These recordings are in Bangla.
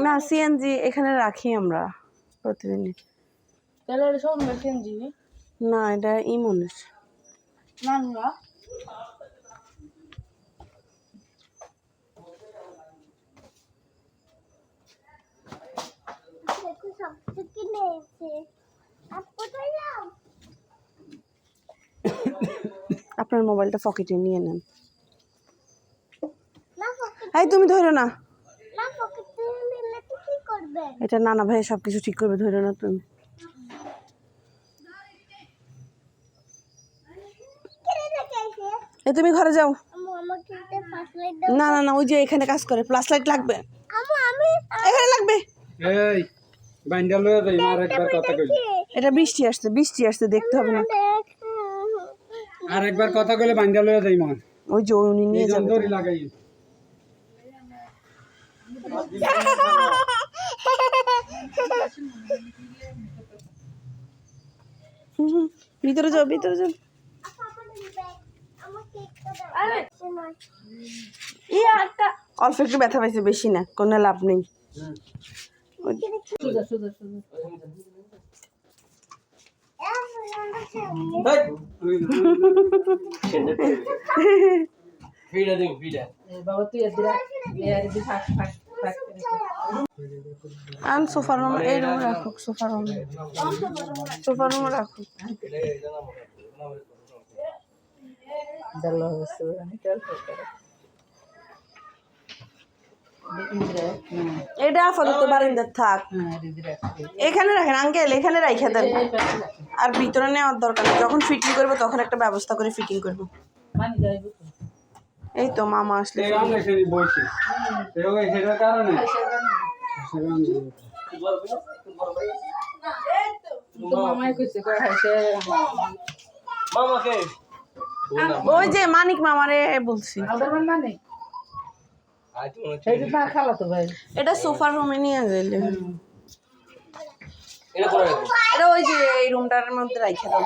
না সিএনজি এখানে রাখি আমরা প্রতিদিনই। তাহলে সব সিএনজি না এটা ইমনের। না আপনার মোবাইলটা পকেটে নিয়ে নেন। এই তুমি ধরো না, এটা নানা ভাই সবকিছু ঠিক করবে, ধরো না তুমি। এই তুমি ঘরে যাও। না না না, ওই যে এখানে কাজ করে, ফ্ল্যাশ লাইট লাগবে, এখানে লাগবে। এই বাইন্ডা লয়ে যাই, আর একবার কথা কইলি। এটা বৃষ্টি আসছে দেখতে হবে না। আর একবার কথা কইলে বাইন্ডা লয়ে যাই মন। ওই যে উনি নিয়ে যাবে। দড়ি লাগাই। ভিতরে যাও। অল্প একটু ব্যথা পাইছে, বেশি না, কোনো লাভ নেই। সোফার রুম, এই রুমে রাখুক, সোফার রুমে রাখুক। এটা আপাতত বারান্দার থাক, এখানে রাখেন আঙ্কেল, এখানে রাইখা দেন। আর ভিতরে নেওয়ার দরকার নেই, যখন ফিটিং করবো তখন একটা ব্যবস্থা করে ফিটিং করবো। এই তো মামা আসলে ওই যে মানিক মামারে বলছি। এটা সোফার রুমে নিয়ে গেলে, এটা ওই যে এই রুমটার মধ্যে রাখে দাও।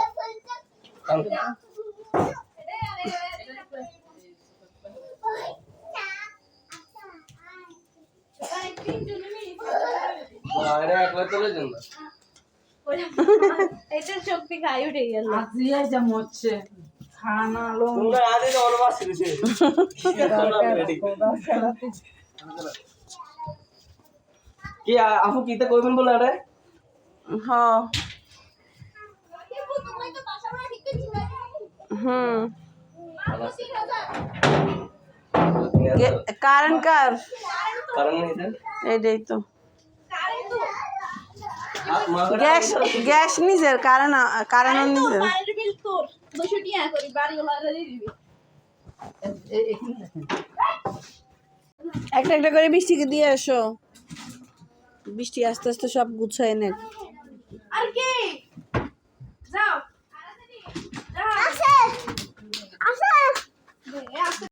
শক্তি খাই উঠে গেল খানা লো কি আপু কিতে কইবেন বলে আরে হ্যাঁ কারেন্ট কার এইটাই তো গ্যাস নিজের, কারেন্ট নিজের। একটা একটা করে বৃষ্টিকে দিয়ে আসো, বৃষ্টি আস্তে আস্তে সব গুছায় নেক।